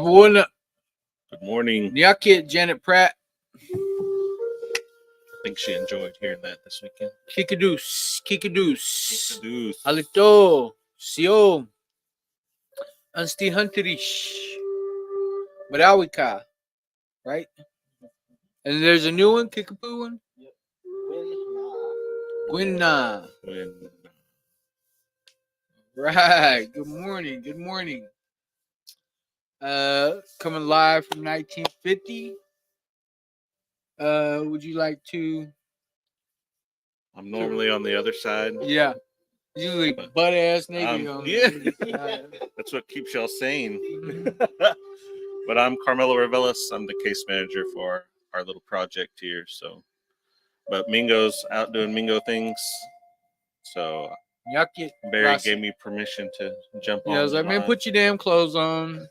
Everyone, Good morning. Nyakit Janet Pratt, I think she enjoyed hearing that this weekend. Kikadoos, Deuce. Alito, Sio, Ansti Hunterish, Marawika, right? And there's a new one, Kickapoo one. Gwynna. When Right. Good morning. Good morning. Coming live from 1950. Would you like to? I'm normally on the other side. Yeah. Usually butt ass Navy on. Yeah. That's what keeps y'all sane. But I'm Carmelo Revelis. I'm the case manager for our little project here. So, but Mingo's out doing Mingo things. So Nyakit. Barry gave me permission to jump on. Yeah, I was like, man, put your damn clothes on.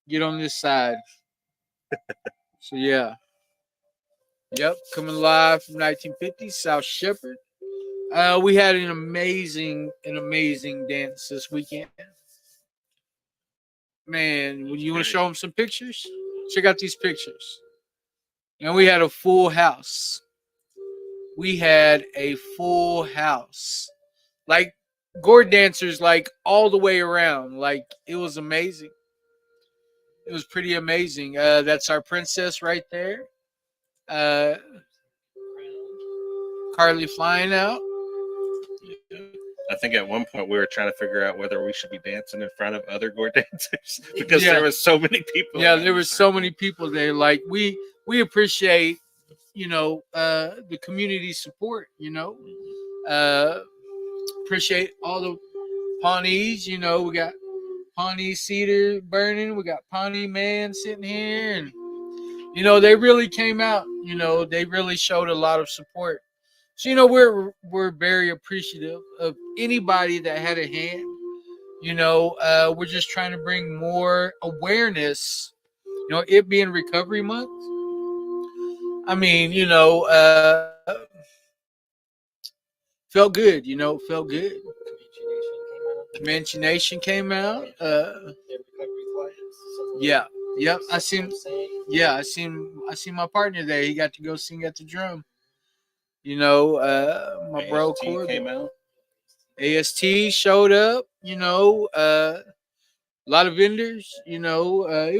Get on this side. So yeah. Yep, coming live from 1950, South Shepherd. We had an amazing dance this weekend. Man, you want to show them some pictures? Check out these pictures. And we had a full house. We had a full house. Like gourd dancers, like all the way around. Like it was amazing. It was pretty amazing. That's our princess right there. Carly flying out. I think at one point we were trying to figure out whether we should be dancing in front of other gourd dancers because there was so many people. Yeah, there were so many people there. Like we appreciate, the community support. Appreciate all the Pawnees. We got Pawnee Cedar burning. We got Pawnee Man sitting here, and they really came out. They really showed a lot of support. So we're very appreciative of anybody that had a hand. We're just trying to bring more awareness. It being Recovery Month. I mean, felt good. Felt good. Comanche Nation came out. Yeah. Yep. I seen. Yeah, I seen my partner there. He got to go sing at the drum. My AST bro Corby came out. AST showed up. A lot of vendors. It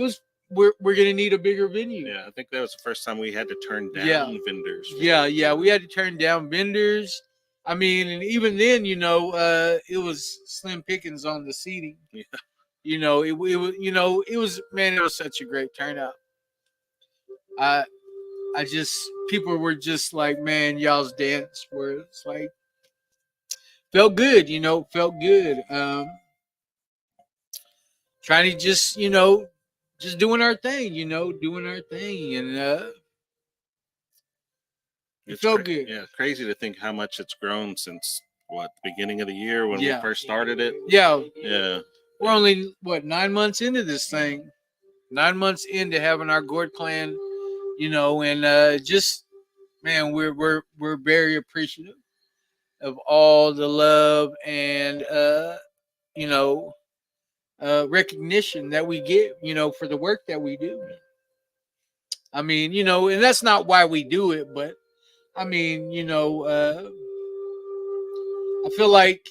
was. We're gonna need a bigger venue. Yeah, I think that was the first time we had to turn down vendors. Yeah, we had to turn down vendors. I mean, and even then, it was slim pickings on the seating. Yeah. It was man, it was such a great turnout. I just people were just like, man, y'all's dance where it's like felt good, felt good. Trying to just, just doing our thing, doing our thing, and it felt good. Yeah, crazy to think how much it's grown since the beginning of the year when we first started it. Yeah. We're only 9 months into this thing. 9 months into having our gourd clan, and just man, we're very appreciative of all the love and recognition that we get, for the work that we do. I mean, and that's not why we do it, but I mean, I feel like,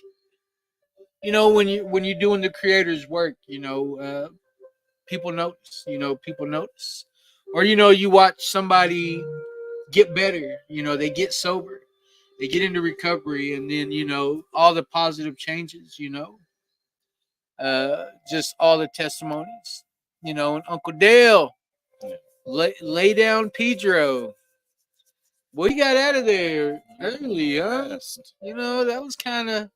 when you're doing the creator's work, people notice, or, you watch somebody get better, they get sober, they get into recovery, and then, all the positive changes, just all the testimonies, and Uncle Dale, lay down Pedro. Boy, he got out of there early, huh? That was kind of.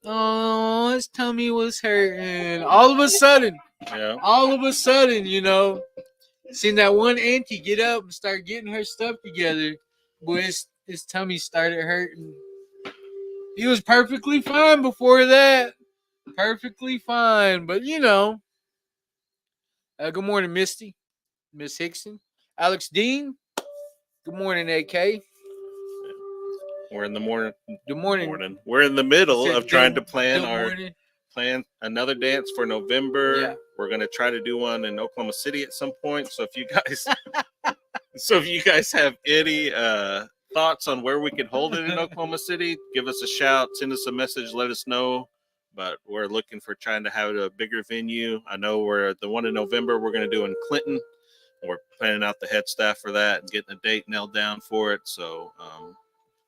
Oh, his tummy was hurting. All of a sudden, seen that one auntie get up and start getting her stuff together. Boy, his tummy started hurting. He was perfectly fine before that. Perfectly fine. But, good morning, Misty. Miss Hickson. Alex Dean. Good morning, AK. We're in the morning. Good morning. We're in the middle of trying to plan plan another dance for November. Yeah. We're gonna try to do one in Oklahoma City at some point. So if you guys have any thoughts on where we could hold it in Oklahoma City, give us a shout, send us a message, let us know. But we're looking for trying to have a bigger venue. I know we're the one in November we're going to do in Clinton. We're planning out the head staff for that and getting a date nailed down for it. So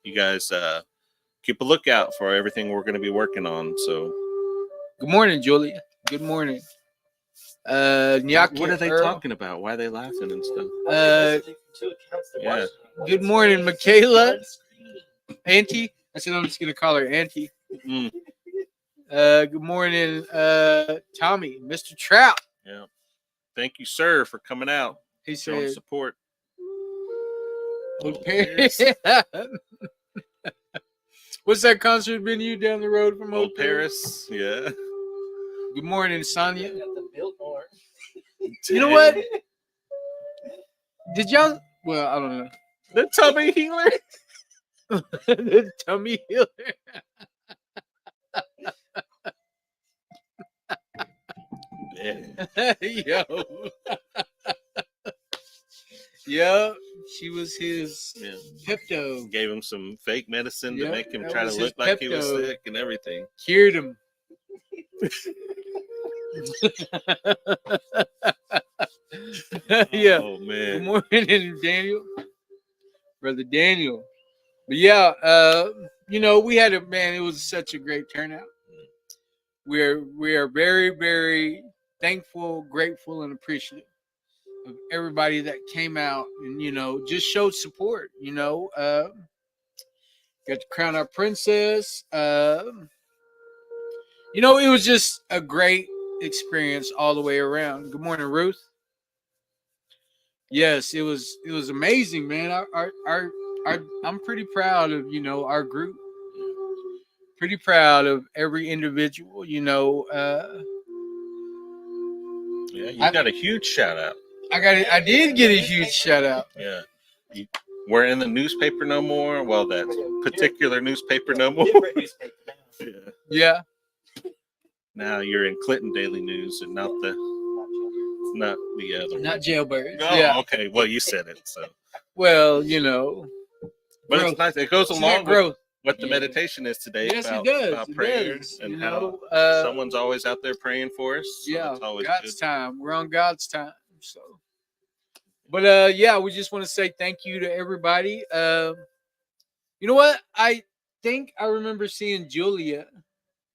you guys keep a lookout for everything we're going to be working on. So Good morning, Julia. Good morning. Nyaki what are they Earl. talking about? Why are they laughing and stuff? Yeah. Good morning, Michaela. Auntie. I said I'm just gonna call her Auntie. Mm, Good morning, Tommy, Mr. Trout. yeah. Thank you, sir, for coming out, He showing said, support. Old Paris. What's that concert venue down the road from Old Paris. Yeah. Good morning, Sonia. You know what? Did y'all? Well, I don't know. The tummy healer. The tummy healer. Yo. Yo, she was his Pepto. Gave him some fake medicine to Yep, make him that try to was look his like he was Pepto. sick and everything. Cured him. Yeah. Oh Good man. morning, Daniel. Brother Daniel. But yeah, you know, we had it was such a great turnout. We are very, very thankful, grateful, and appreciative of everybody that came out and, you know, just showed support, you know. Got to crown our princess. You know, it was just a great experience all the way around. Good morning, Ruth. Yes, it was amazing, man. I'm pretty proud of, you know, our group. Pretty proud of every individual, you know. Yeah, you got a huge shout out. I did get a huge shout out. Yeah. We're in the newspaper no more. Well, that particular newspaper no more. Yeah. Yeah. Now you're in Clinton Daily News and not the other. Not Jailbirds. Oh, Yeah. okay. Well, you said it, so. Well, you know. But Growth. it's nice. It goes See along that growth. with what the meditation is today. Yes, about, it does. About It prayer does. and You how know, someone's always out there praying for us. So Yeah, it's always God's good. time. We're on God's time. So, but yeah, we just want to say thank you to everybody. You know what? I think I remember seeing Julia.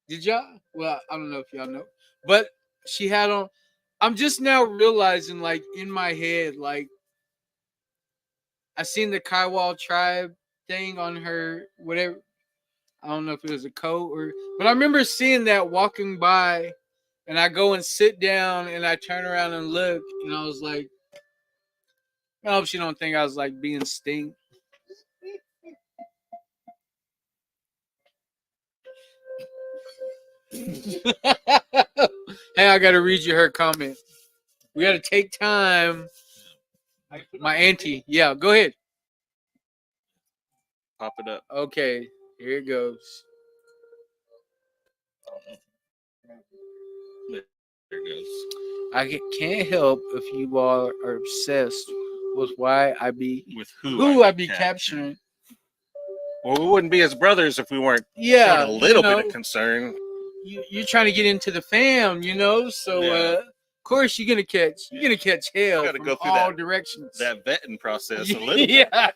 Did y'all? Well, I don't know if y'all know, but she had on. I'm just now realizing, like in my head, like I seen the Kaiwal tribe thing on her, whatever. I don't know if it was a coat but I remember seeing that walking by, and I go and sit down, and I turn around and look, and I was like, I hope she don't think I was like being stink. Hey, I gotta read you her comment. We gotta take time. My auntie. Yeah, go ahead. Pop it up. Okay, here it goes. There it goes. I can't help if you all are obsessed with why I be With who I be capturing. Well, we wouldn't be as brothers if we weren't Yeah, showing a little you know, bit of concern. You're trying to get into the fam, you know. So of course you're gonna catch hell gotta from go through all that- directions. That vetting process a little bit. Yeah.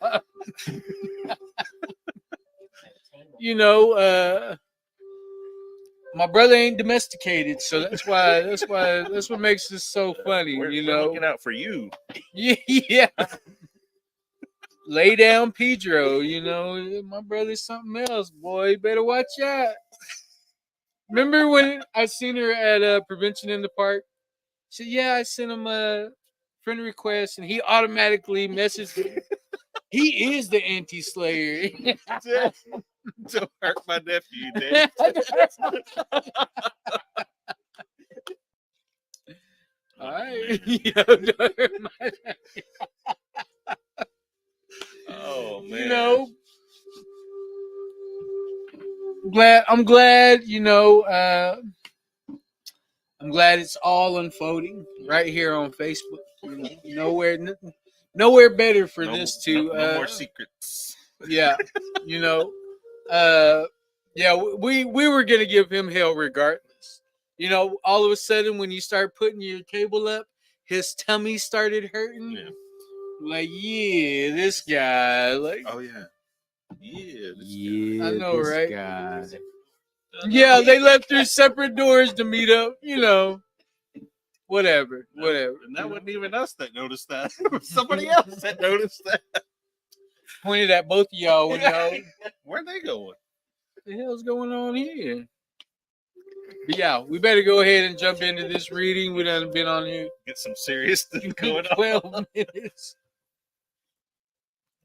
You know, my brother ain't domesticated, so that's what makes this so funny. We're We're looking out for you. Yeah. Lay down, Pedro. You know, my brother's something else, boy. You better watch out. Remember when I seen her at Prevention in the Park? She said, yeah, I sent him a friend request, and he automatically messaged me. He is the anti-slayer. Don't hurt my nephew, Dave. All right. Yo, don't hurt my nephew. Oh man. You know, I'm glad, you know, glad it's all unfolding right here on Facebook. You know, nowhere better for this to no more secrets. Yeah, you know, yeah, we were gonna give him hell regardless. You know, all of a sudden when you start putting your table up, his tummy started hurting. Yeah. Like, yeah, this guy, like, Oh yeah. Yeah. I know, this right? guy. Yeah, they left through separate doors to meet up. You know, whatever. And that wasn't even us that noticed that. It was somebody else that noticed that. Pointed at both of y'all when y'all. Where'd they going? What the hell's going on here? But yeah, we better go ahead and jump into this reading. We done been on here Get some serious stuff going on. 12 minutes.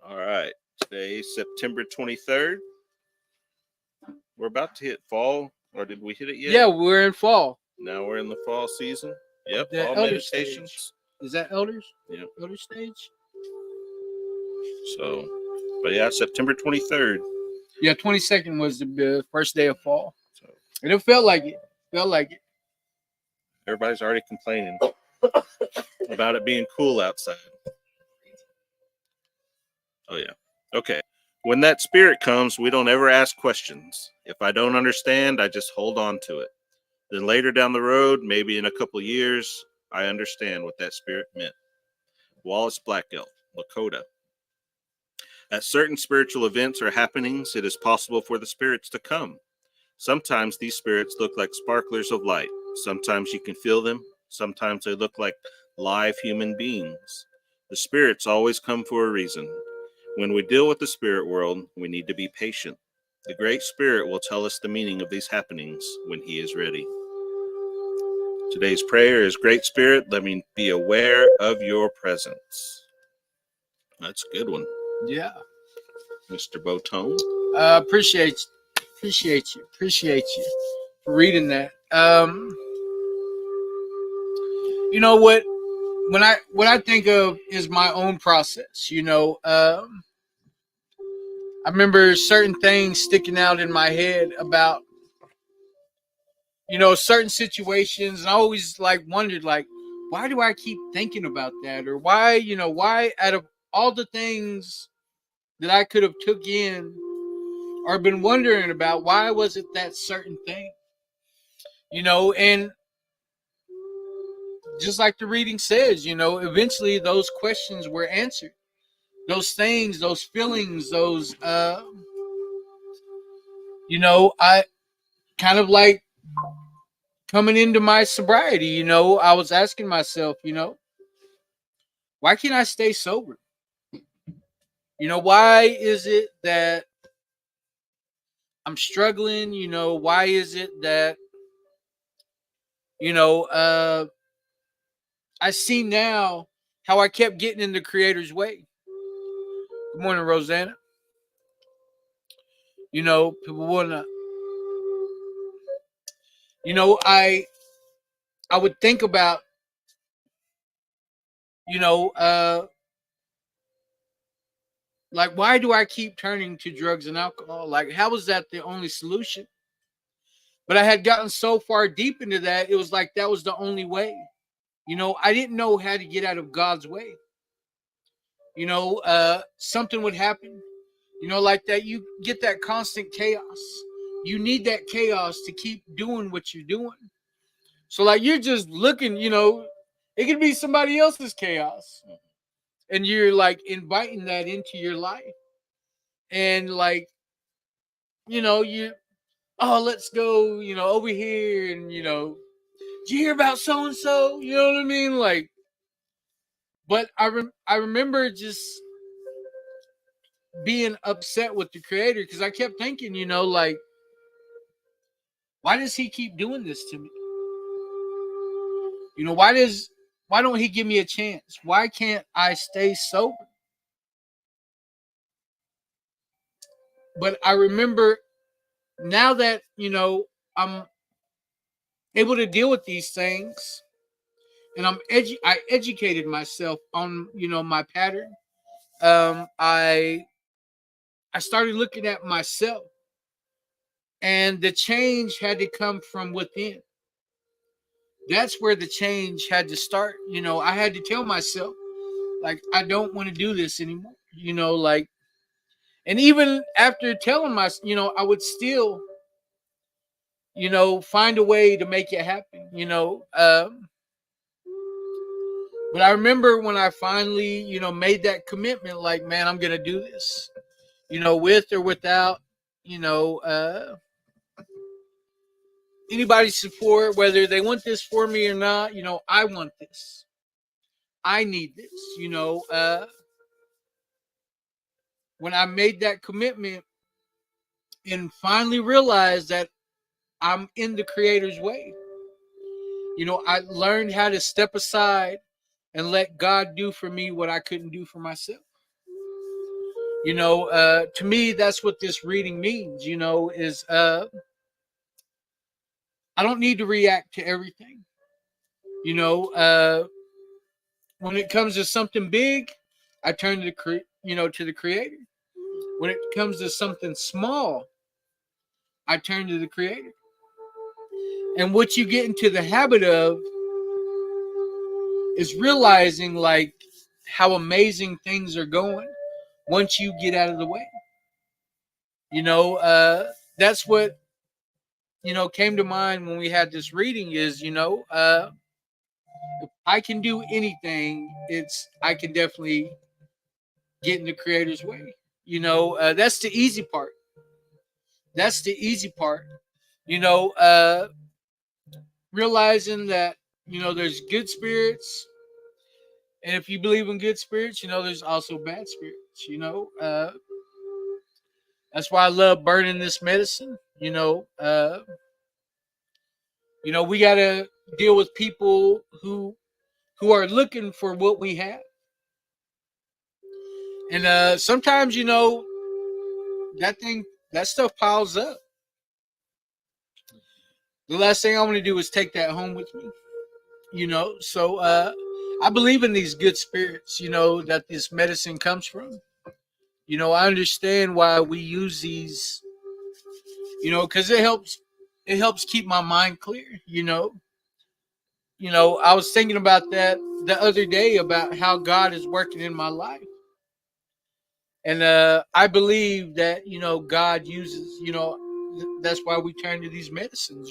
All right. Today, September 23rd. We're about to hit fall, or did we hit it yet? Yeah, we're in fall. Now we're in the fall season. Yep. The Fall elder meditations. stage. Is that elders? Yeah. Elder stage? So, but yeah, September 23rd. Yeah, 22nd was the first day of fall. So And it felt like it. everybody's already complaining about it being cool outside. Oh yeah. Okay. When that spirit comes, we don't ever ask questions. If I don't understand, I just hold on to it. Then later down the road, maybe in a couple years, I understand what that spirit meant. Wallace Black Elk, Lakota. At certain spiritual events or happenings, it is possible for the spirits to come. Sometimes these spirits look like sparklers of light. Sometimes you can feel them. Sometimes they look like live human beings. The spirits always come for a reason. When we deal with the spirit world, we need to be patient. The Great Spirit will tell us the meaning of these happenings when he is ready. Today's prayer is, Great Spirit, let me be aware of your presence. That's a good one, Yeah. Mr. Botone. Appreciate you for reading that. You know what I think of is my own process. You know, I remember certain things sticking out in my head about, you know, certain situations, and I always like wondered, like, why do I keep thinking about that, or why out of all the things that I could have took in or been wondering about, why was it that certain thing? You know, and just like the reading says, you know, eventually those questions were answered. Those things, those feelings, those, you know, I kind of like coming into my sobriety, you know, I was asking myself, you know, why can't I stay sober? You know, why is it that I'm struggling? You know, why is it that, you know, I see now how I kept getting in the Creator's way. Good morning, Rosanna. You know, people wanna, you know, I would think about, you know, like, why do I keep turning to drugs and alcohol? Like, how is that the only solution? But I had gotten so far deep into that, it was like that was the only way. You know, I didn't know how to get out of God's way. You know, something would happen, you know, like that. You get that constant chaos. You need that chaos to keep doing what you're doing. So, like, you're just looking, you know, it could be somebody else's chaos. And you're like inviting that into your life. And like, you know, let's go, you know, over here. And, you know, did you hear about so and so? You know what I mean? Like, but I remember just being upset with the Creator, because I kept thinking, you know, like, why does he keep doing this to me? You know, why don't he give me a chance? Why can't I stay sober? But I remember now that, you know, I'm able to deal with these things, and I educated myself on, you know, my pattern. I started looking at myself, and the change had to come from within. that's where the change had to start. You know, I had to tell myself, like, I don't want to do this anymore. You know, like, and even after telling myself, you know, I would still, you know, find a way to make it happen. You know, but I remember when I finally, you know, made that commitment, like, man, I'm gonna do this. You know, with or without, you know, anybody's support, whether they want this for me or not. You know, I want this. I need this. You know, when I made that commitment and finally realized that I'm in the Creator's way, you know, I learned how to step aside and let God do for me what I couldn't do for myself. You know, to me, that's what this reading means. You know, is I don't need to react to everything. You know, when it comes to something big, I turn to to the Creator. When it comes to something small, I turn to the Creator. And what you get into the habit of is realizing like how amazing things are going once you get out of the way. You know, that's what came to mind when we had this reading. Is if I can do anything, it's I can definitely get in the Creator's way. You know, that's the easy part. That's the easy part. You know, realizing that there's good spirits, and if you believe in good spirits, there's also bad spirits. That's why I love burning this medicine. We got to deal with people who are looking for what we have, and sometimes that stuff piles up. The last thing I want to do is take that home with me. So I believe in these good spirits. That this medicine comes from. I understand why we use these. Because it helps keep my mind clear. I was thinking about that the other day about how God is working in my life. And I believe that, God uses, that's why we turn to these medicines,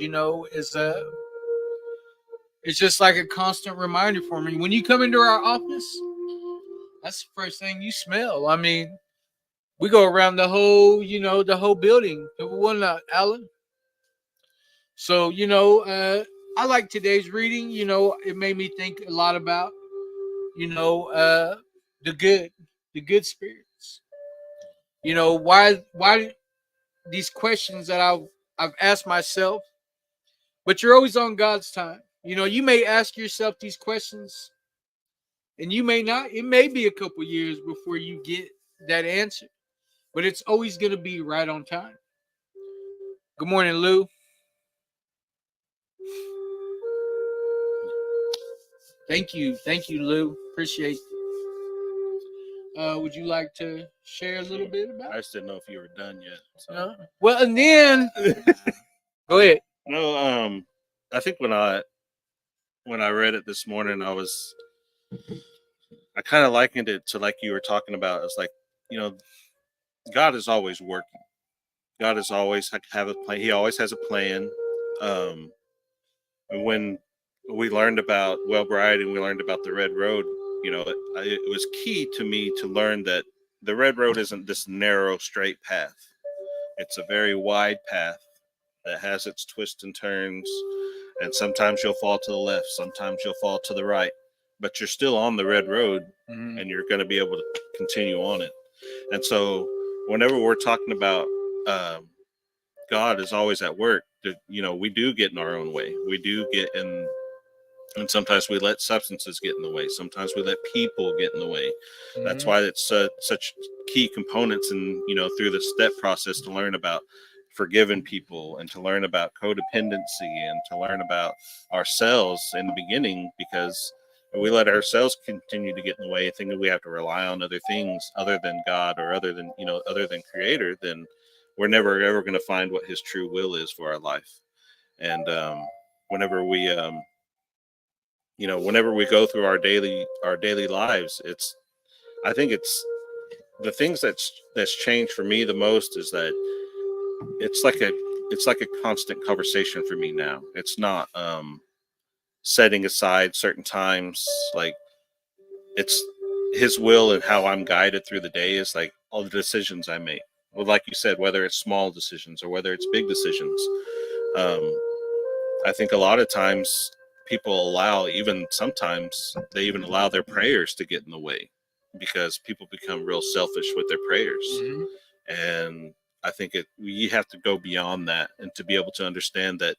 it's just like a constant reminder for me. When you come into our office, that's the first thing you smell. I mean, we go around the whole building. One, Alan. So, I like today's reading. It made me think a lot about, the good spirits. Why these questions that I've asked myself, but you're always on God's time. You may ask yourself these questions and you may not. It may be a couple years before you get that answer, but it's always going to be right on time. Good morning, Lou. Thank you, Lou. Appreciate it. Would you like to share a little bit about I just didn't know if you were done yet. So. No? Well, and then go ahead. No, I think when I read it this morning, I kind of likened it to like you were talking about. It's like, God is always working. God is always have a plan. He always has a plan. And when we learned about Wellbride and we learned about the Red Road, it was key to me to learn that the Red Road isn't this narrow, straight path. It's a very wide path that has its twists and turns. And sometimes you'll fall to the left, sometimes you'll fall to the right, but you're still on the Red Road, and you're going to be able to continue on it. And so whenever we're talking about God is always at work, we do get in our own way. We do get in, and sometimes we let substances get in the way. Sometimes we let people get in the way. That's why it's such key components and through the step process to learn about forgiving people and to learn about codependency and to learn about ourselves in the beginning, because if we let ourselves continue to get in the way, thinking we have to rely on other things other than God or other than Creator, then we're never ever going to find what His true will is for our life. And whenever we whenever we go through our daily lives, I think it's the things that's changed for me the most is that it's like a constant conversation for me now. It's not setting aside certain times. Like, it's his will and how I'm guided through the day is like all the decisions I make. Well, like you said, whether it's small decisions or whether it's big decisions, I think a lot of times people sometimes they even allow their prayers to get in the way because people become real selfish with their prayers. Mhm. And I think you have to go beyond that and to be able to understand that,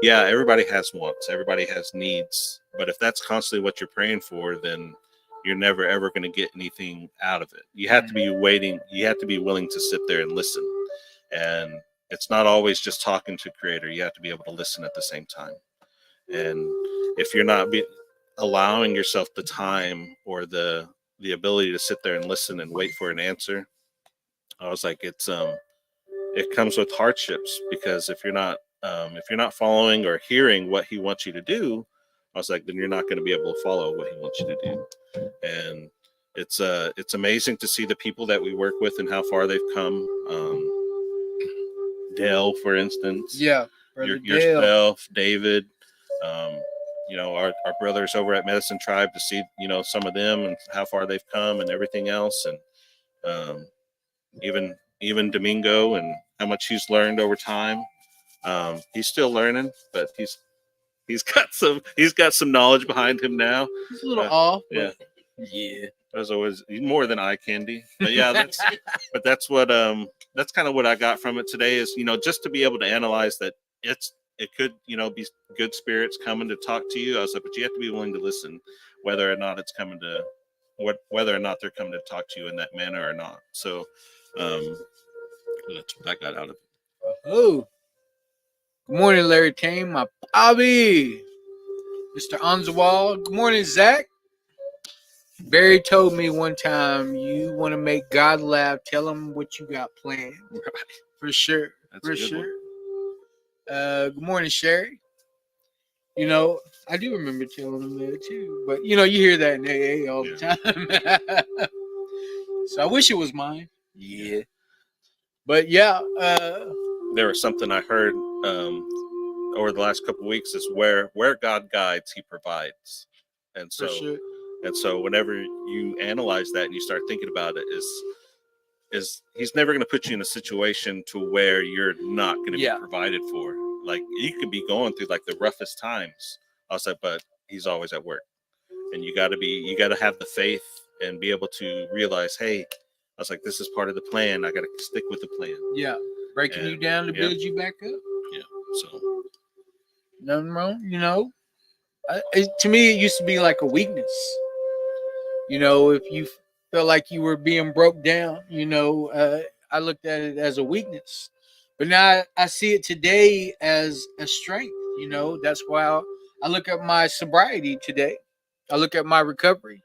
yeah, everybody has wants, everybody has needs, but if that's constantly what you're praying for, then you're never ever going to get anything out of it. You have to be waiting. You have to be willing to sit there and listen. And it's not always just talking to Creator. You have to be able to listen at the same time. And if you're not allowing yourself the time or the ability to sit there and listen and wait for an answer, I was like, it comes with hardships, because if you're not following or hearing what he wants you to do, I was like, then you're not going to be able to follow what he wants you to do. And it's amazing to see the people that we work with and how far they've come. Dale, for instance, Yeah, Brother Dale. yourself, David, our brothers over at Medicine Tribe, to see some of them and how far they've come and everything else, and even Domingo and how much he's learned over time. He's still learning, but he's got some knowledge behind him now. He's a little off. Yeah, yeah. There's always more than eye candy. But yeah, that's what that's kind of what I got from it today is, just to be able to analyze that it could, be good spirits coming to talk to you. I was like, but you have to be willing to listen, whether or not whether or not they're coming to talk to you in that manner or not. So that's what I got out of it. Oh, good morning, Larry Kane, my Bobby, Mr. Anzawal. Good morning, Zach. Barry told me one time, you want to make God laugh, tell him what you got planned. Right. For sure. That's For a good sure. Good morning, Sherry. I do remember telling him that too. But, you hear that in AA all the time. So I wish it was mine. Yeah. But, yeah. There was something I heard over the last couple of weeks is where God guides, he provides. And so, for sure. And so whenever you analyze that and you start thinking about it, is he's never going to put you in a situation to where you're not going to be provided for. Like, you could be going through like the roughest times. I was like, but he's always at work. And you got to have the faith and be able to realize, hey, I was like, this is part of the plan. I got to stick with the plan. Yeah. Breaking you down to build you back up. Yeah. So nothing wrong, to me, it used to be like a weakness. If you felt like you were being broke down, I looked at it as a weakness. But now I see it today as a strength. That's why I look at my sobriety today. I look at my recovery.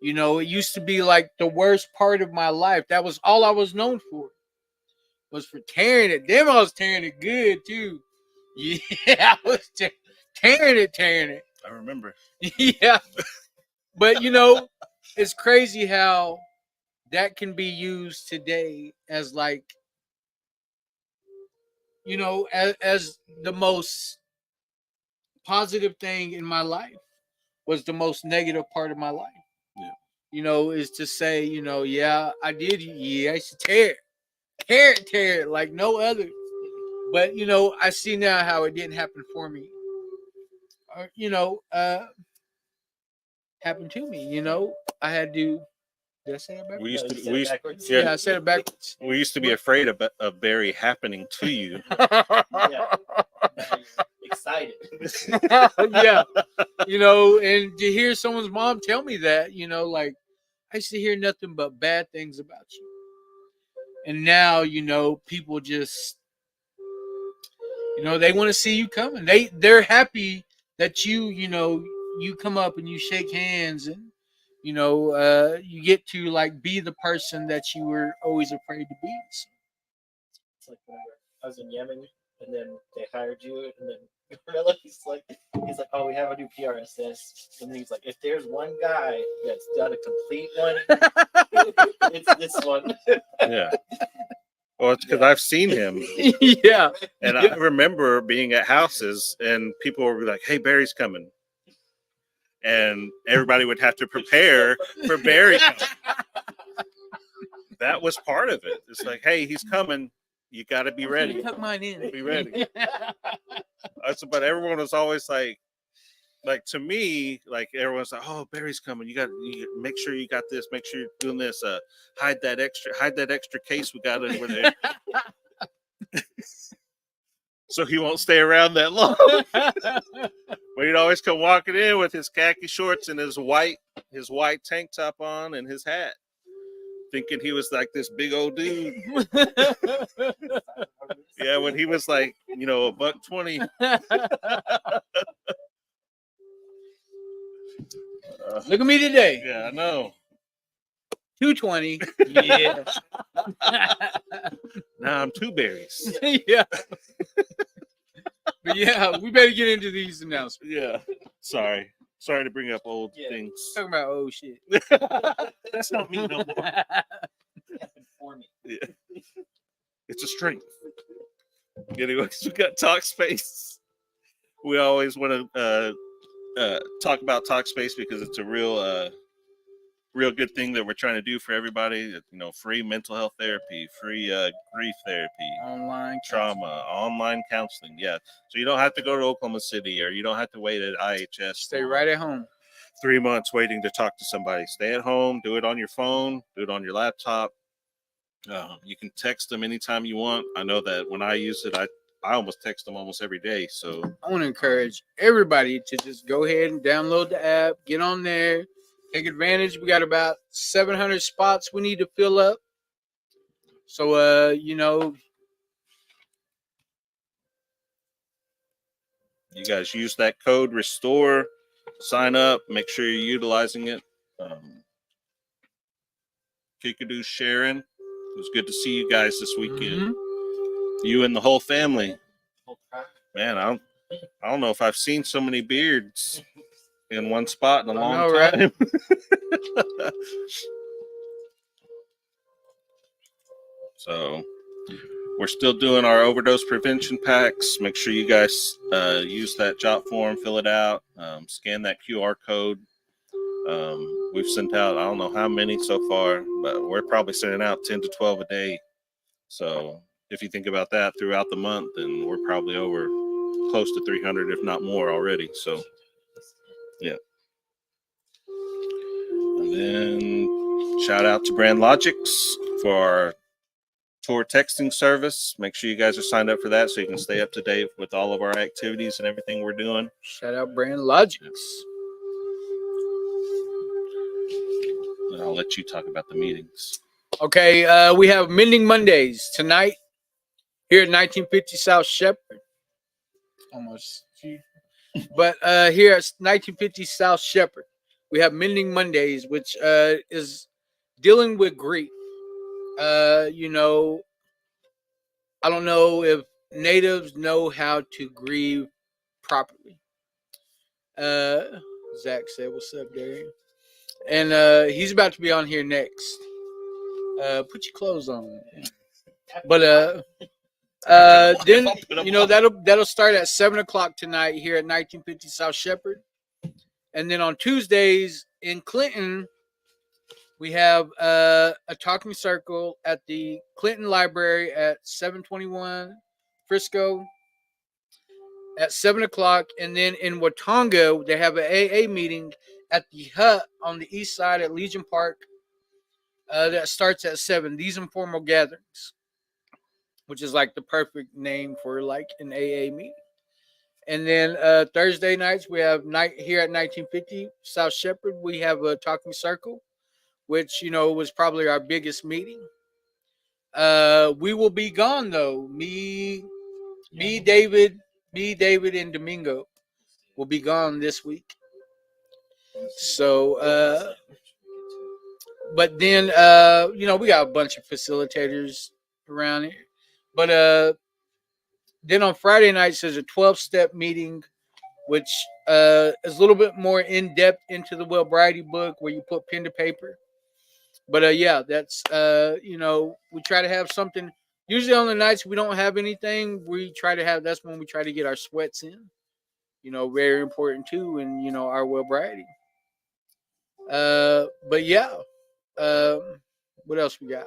It used to be like the worst part of my life. That was all I was known for, was for tearing it. Damn, I was tearing it good too. Yeah, I was tearing it. I remember. Yeah. But it's crazy how that can be used today as like, as the most positive thing in my life was the most negative part of my life. Yeah. Is to say, yeah, I did. Yeah, I used to tear it like no other. But, I see now how it didn't happen for me. Happened to me, I had to. Did I say it backwards? I said it backwards. We used to be afraid of Barry happening to you. Excited. Yeah. And to hear someone's mom tell me that, like, I used to hear nothing but bad things about you. And now, people just, they want to see you coming. They're happy that you come up and you shake hands and, you get to like be the person that you were always afraid to be. It's like whenever I was in Yemen and then they hired you, and then Carmelo, he's like, oh, we have a new PRSS, and then he's like, if there's one guy that's done a complete one, it's this one. Yeah. Well, it's because I've seen him, Yeah. and I remember being at houses, and people would be like, "Hey, Barry's coming," and everybody would have to prepare for Barry coming. That was part of it. It's like, "Hey, he's coming. You got to be ready. Tuck mine in. Be ready." But everyone was always like to me, like everyone's like, "Oh, Barry's coming. You make sure you got this. Make sure you're doing this. Hide that extra case we got over there, so he won't stay around that long." But he'd always come walking in with his khaki shorts and his white tank top on and his hat, thinking he was like this big old dude. Yeah, when he was like, $120. Look at me today. Yeah, I know. 220. Yeah. Now I'm 2 berries. Yeah. But yeah, we better get into these announcements. Yeah. Sorry to bring up old things. Talking about old shit. That's not me no more. Yeah. It's a strength. Anyways, we got Talkspace. We always want to talk about Talkspace because it's a real good thing that we're trying to do for everybody. Free mental health therapy, free grief therapy, Online trauma, online counseling. Yeah, so you don't have to go to Oklahoma City, or you don't have to wait at IHS. Stay right at home. 3 months waiting to talk to somebody. Stay at home. Do it on your phone. Do it on your laptop. You can text them anytime you want. I know that when I use it, I almost text them almost every day. So I want to encourage everybody to just go ahead and download the app, get on there, take advantage. We got about 700 spots we need to fill up. So, you guys use that code RESTORE, sign up, make sure you're utilizing it. Kikadu Sharon, it was good to see you guys this weekend. You and the whole family. Man, I don't know if I've seen so many beards in one spot in a long time. Right? So we're still doing our overdose prevention packs. Make sure you guys use that jot form, fill it out, scan that QR code. We've sent out, I don't know how many so far, but we're probably sending out 10 to 12 a day. So if you think about that throughout the month, then we're probably over close to 300, if not more already. So, yeah. And then shout out to Brand Logics for our tour texting service. Make sure you guys are signed up for that so you can stay up to date with all of our activities and everything we're doing. Shout out Brand Logics. And I'll let you talk about the meetings. Okay, we have Mending Mondays tonight here at 1950 South Shepherd. Almost. But here at 1950 South Shepherd, we have Mending Mondays, which is dealing with grief. I don't know if natives know how to grieve properly. Zach said, "What's up, Darian?" And he's about to be on here next. Put your clothes on. But then that'll start at 7:00 tonight here at 1950 South Shepherd, and then on Tuesdays in Clinton we have a talking circle at the Clinton Library at 721 Frisco at 7:00, and then in Watonga they have an AA meeting at the Hut on the east side at Legion Park. That starts at 7. These informal gatherings, which is like the perfect name for like an AA meeting. And then Thursday nights we have night here at 1950 South Shepherd. We have a talking circle, which was probably our biggest meeting. We will be gone though. Me, David, and Domingo will be gone this week. So, but then we got a bunch of facilitators around here. But then on Friday nights there's a 12-step meeting, which is a little bit more in depth into the Wellbriety book, where you put pen to paper. But yeah, that's we try to have something. Usually on the nights we don't have anything, we try to have. That's when we try to get our sweats in. Very important too, in our Wellbriety. But yeah, what else we got?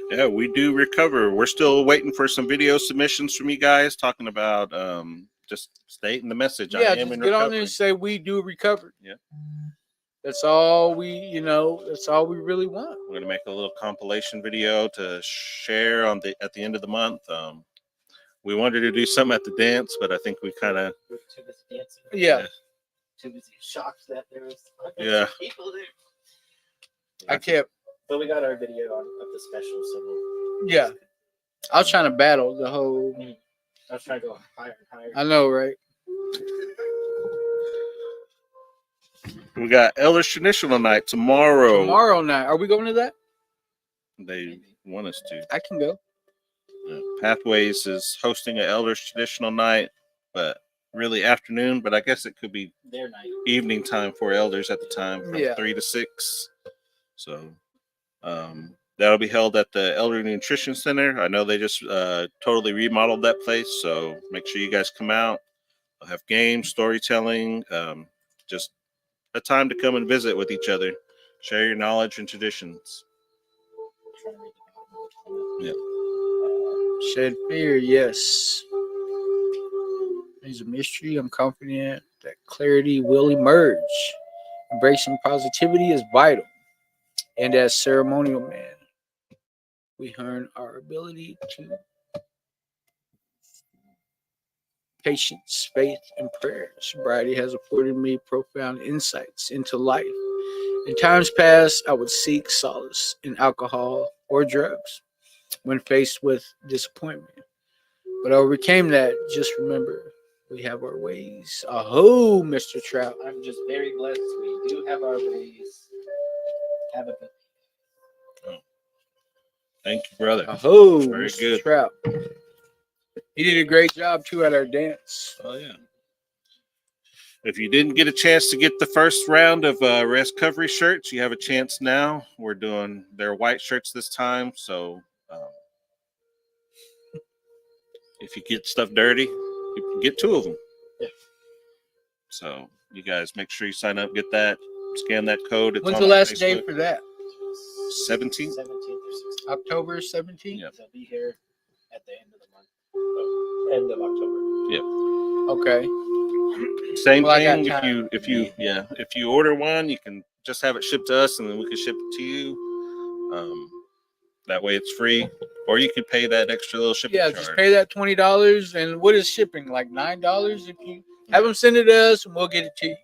Yeah, we do recover. We're still waiting for some video submissions from you guys talking about just stating the message. Yeah, I am just in get on recovery. there and say we do recover. Yeah. That's all that's all we really want. We're gonna make a little compilation video to share at the end of the month. We wanted to do something at the dance, but I think we kind of We're too busy dancing. Yeah. Too busy shocked that there was Yeah. people there. I kept, But we got our video of the special, so yeah. I was trying to battle the whole. I was trying to go higher and higher. I know, right? we got Elders Traditional Night tomorrow. Tomorrow night, are we going to that? They want us to. I can go. Pathways is hosting an Elders Traditional Night, but really afternoon. But I guess it could be Their night. evening time for elders at the time, from Yeah. 3 to 6. So that'll be held at the Elder Nutrition Center. I know they just totally remodeled that place, so make sure you guys come out. They'll have games, storytelling, just a time to come and visit with each other, share your knowledge and traditions. Yeah. Shed fear, yes. There's a mystery. I'm confident that clarity will emerge. Embracing positivity is vital. And as ceremonial man, we earn our ability to patience, faith, and prayer. Sobriety has afforded me profound insights into life. In times past, I would seek solace in alcohol or drugs when faced with disappointment. But I overcame that. Just remember, we have our ways. Aho, Mr. Trout. I'm just very blessed. We do have our ways. Have a good. Thank you, brother. Aho, Very Mr. good. Trout. He did a great job too at our dance. Oh, yeah. If you didn't get a chance to get the first round of Recovery shirts, you have a chance now. We're doing their white shirts this time. So if you get stuff dirty, you can get 2 of them. Yeah. So you guys make sure you sign up, get that, scan that code. It's When's on the our last day Facebook. for that? 17th? 17th or 16th. October 17th? Yeah. They'll be here at the end of the month. End of October. Okay. Same Well, I got thing. If you order one, you can just have it shipped to us, and then we can ship it to you. That way, it's free, or you could pay that extra little shipping Yeah, charge. just pay that $20. And what is shipping? Like $9 if you have them send it to us, and we'll get it to you.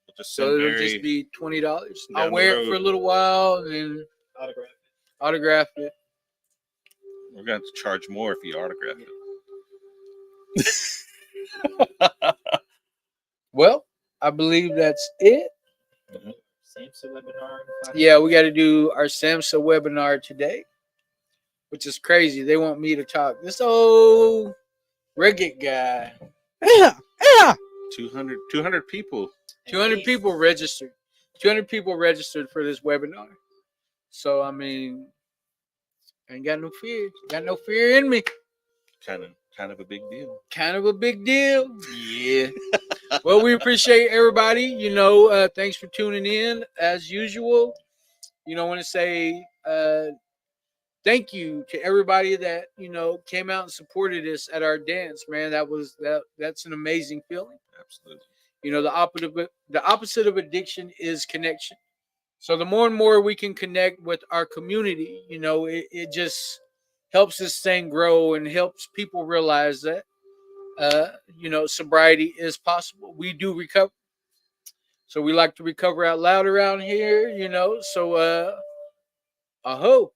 We'll just So send it'll Barry just be $20. down I'll the wear it road. for a little while and then Autograph. autograph it. We're going to have to charge more if you autograph it. Well, I believe that's it. SAMHSA webinar. Yeah, we got to do our SAMHSA webinar today, which is crazy. They want me to talk. This old reggae guy. Yeah. 200 people. 200 people registered. 200 people registered for this webinar. So, I mean, I ain't got no fear. Got no fear in me. Kind of a big deal. Kind of a big deal. Yeah. Well, we appreciate everybody. Thanks for tuning in as usual. I want to say thank you to everybody that came out and supported us at our dance. Man, that's an amazing feeling. Absolutely. The opposite of addiction is connection. So the more and more we can connect with our community, it just helps this thing grow and helps people realize that sobriety is possible. We do recover. So we like to recover out loud around here, so aho.